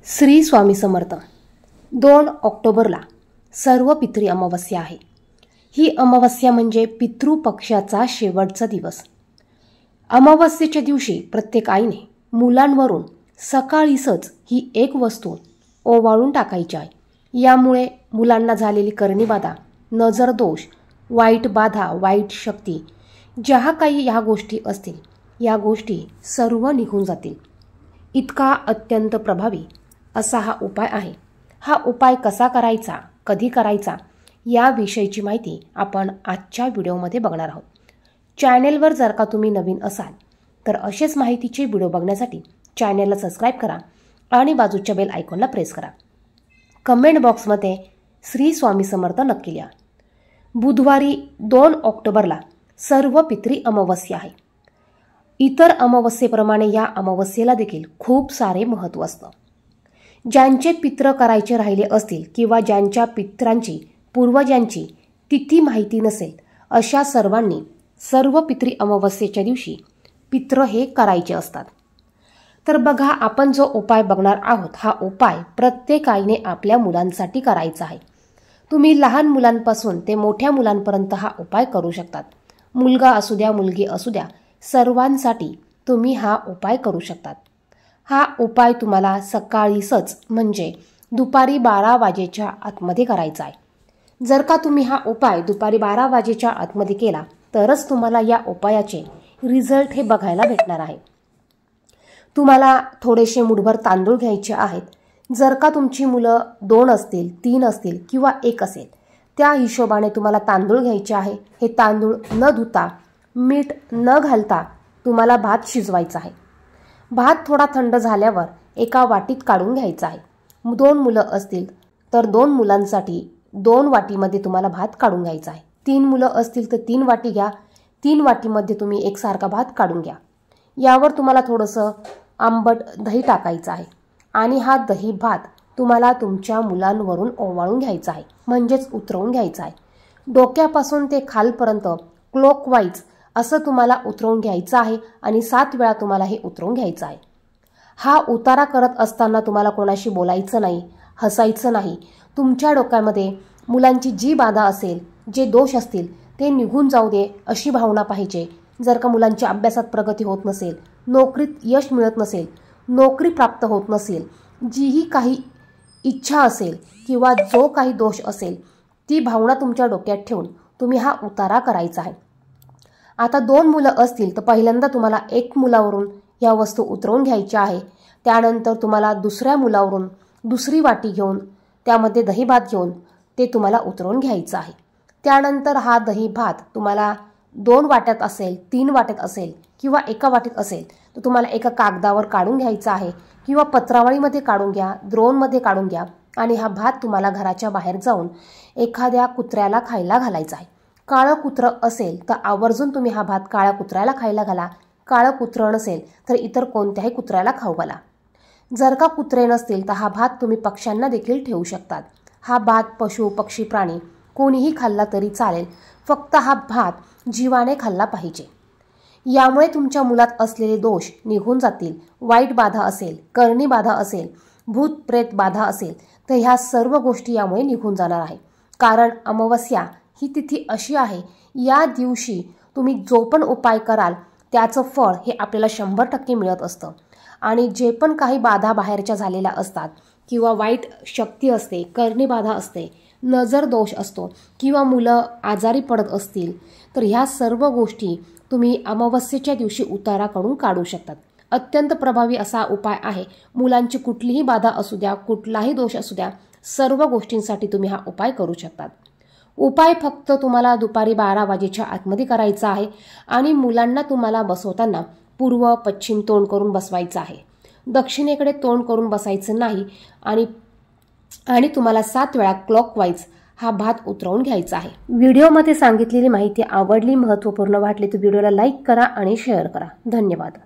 श्री स्वामी समर्थ। 2 ऑक्टोबरला सर्व पितृ अमावस्या आहे। ही अमावस्या म्हणजे पितृपक्षाचा शेवटचा दिवस। अमावस्येच्या दिवशी प्रत्येक आईने मुलांवरून सकाळीच ही एक वस्तू ओवाळून टाकायची आहे। यामुळे मुलांना झालेली करणीबाधा, नजर दोष, वाईट बाधा, वाईट शक्ती, ज्या काही ह्या गोष्टी असतील या गोष्टी सर्व निघून जातील। इतका अत्यंत प्रभावी असा हा उपाय आहे। हा उपाय कसा करायचा, कधी करायचा याविषयीची माहिती आपण आजच्या व्हिडिओमध्ये बघणार आहोत। चॅनेलवर जर का तुम्ही नवीन असाल तर असेच माहितीचे व्हिडिओ बघण्यासाठी चॅनेलला सबस्क्राइब करा आणि बाजूच्या बेल आयकॉनला प्रेस करा। कमेंट बॉक्समध्ये श्री स्वामी समर्थ नक्की लिहा। बुधवारी 2 ऑक्टोबरला सर्व पितृ अमावस्या आहे। इतर अमावस्येप्रमाणे या अमावस्येला देखील खूप सारे महत्त्व असतं। ज्यांचे पित्र करायचे राहिले असतील किंवा ज्यांच्या पित्रांची पूर्वजांची तिथी माहिती नसेल अशा सर्वांनी सर्व पितृ अमावस्येच्या दिवशी पित्र हे करायचे असतात। तर बघा, आपण जो उपाय बघणार आहोत हा उपाय प्रत्येक आईने आपल्या मुलांसाठी करायचा आहे। तुम्ही लहान मुलांपासून ते मोठ्या मुलांपर्यंत हा उपाय करू शकतात। मुलगा असू द्या, मुलगी असू द्या, सर्वांसाठी तुम्ही हा उपाय करू शकतात। हा उपाय तुम्हाला सकाळीच म्हणजे दुपारी 12 वाजेच्या आतमध्ये करायचा आहे। जर का तुम्ही हा उपाय दुपारी 12 वाजेच्या आतमध्ये केला तरच तुम्हाला या उपायाचे रिझल्ट हे बघायला भेटणार आहे। तुम्हाला थोडेसे मुठभर तांदूळ घ्यायचे आहेत। जर का तुमची मुलं 2 असतील, 3 असतील किंवा 1 असेल त्या हिशोबाने तुम्हाला तांदूळ घ्यायचे आहे। हे तांदूळ न धुता, मीठ न घालता तुम्हाला भात शिजवायचा आहे। भात थोडा थंड झाल्यावर एका वाटीत काढून घ्यायचा आहे। 2 मुलं असतील तर 2 मुलांसाठी 2 वाटीमध्ये तुम्हाला भात काढून घ्यायचा आहे। 3 मुलं असतील तर 3 वाटी घ्या। 3 वाटीमध्ये तुम्ही एकसारखा भात काढून घ्या। यावर तुम्हाला थोडंसं आंबट दही टाकायचं आहे आणि हा दही भात तुम्हाला तुमच्या मुलांवरून ओवाळून घ्यायचा आहे, म्हणजेच उतरवून घ्यायचा आहे। डोक्यापासून ते खालपर्यंत क्लॉकवाईज असं तुम्हाला उतरवून घ्यायचं आहे आणि 7 वेळा तुम्हाला हे उतरवून घ्यायचं आहे। हा उतारा करत असताना तुम्हाला कोणाशी बोलायचं नाही, हसायचं नाही। तुमच्या डोक्यामध्ये मुलांची जी बाधा असेल, जे दोष असतील ते निघून जाऊ दे अशी भावना पाहिजे। जर का मुलांची अभ्यासात प्रगती होत नसेल, नोकरीत यश मिळत नसेल, नोकरी प्राप्त होत नसेल, जीही काही इच्छा असेल किंवा जो काही दोष असेल ती भावना तुमच्या डोक्यात ठेवून तुम्ही हा उतारा करायचा आहे। आता 2 मुलं असतील तर पहिल्यांदा तुम्हाला 1 मुलावरून या वस्तू उतरवून घ्यायच्या आहे। त्यानंतर तुम्हाला दुसऱ्या मुलावरून दुसरी वाटी घेऊन त्यामध्ये दही भात घेऊन ते तुम्हाला उतरवून घ्यायचं आहे। त्यानंतर हा दही भात तुम्हाला 2 वाट्यात असेल, 3 वाट्यात असेल किंवा एका वाटीत असेल तर तुम्हाला एका कागदावर काढून घ्यायचा आहे किंवा पत्रावळीमध्ये काढून घ्या, द्रोणमध्ये काढून घ्या आणि हा भात तुम्हाला घराच्या बाहेर जाऊन एखाद्या कुत्र्याला खायला घालायचा आहे। काळं कुत्रं असेल तर आवर्जून तुम्ही हा भात काळ्या कुत्र्याला खायला घाला। काळं कुत्रं नसेल तर इतर कोणत्याही कुत्र्याला खाऊ घाला। जर का कुत्रे नसतील तर हा भात तुम्ही पक्ष्यांना देखील ठेवू शकतात। हा भात पशु, पक्षी, प्राणी कोणीही खाल्ला तरी चालेल, फक्त हा भात जीवाने खाल्ला पाहिजे। यामुळे तुमच्या मुलात असलेले दोष निघून जातील। वाईट बाधा असेल, करणी बाधा असेल, भूत प्रेत बाधा असेल तर ह्या सर्व गोष्टी यामुळे निघून जाणार आहे। कारण अमावस्या ही तिथी अशी आहे, या दिवशी तुम्ही जो पण उपाय कराल त्याचं फळ हे आपल्याला 100% मिळत असतं। आणि जे पण काही बाधा बाहेरच्या झालेल्या असतात किंवा वाईट शक्ती असते, करणी बाधा असते, नजर दोष असतो किंवा मुलं आजारी पडत असतील तर ह्या सर्व गोष्टी तुम्ही अमावस्येच्या दिवशी उतारा करून काढू शकतात। अत्यंत प्रभावी असा उपाय आहे। मुलांची कुठलीही बाधा असू द्या, कुठलाही दोष असू द्या, सर्व गोष्टींसाठी तुम्ही हा उपाय करू शकतात। उपाय फक्त तुम्हाला दुपारी 12 वाजेच्या आतमध्ये करायचा आहे आणि मुलांना तुम्हाला बसवताना पूर्व पश्चिम तोंड करून बसवायचं आहे। दक्षिणेकडे तोंड करून बसायचं नाही आणि तुम्हाला 7 वेळा क्लॉकवाईज हा भात उतरवून घ्यायचा आहे। व्हिडिओमध्ये सांगितलेली माहिती आवडली, महत्त्वपूर्ण वाटली तर व्हिडिओला लाईक करा आणि शेअर करा। धन्यवाद।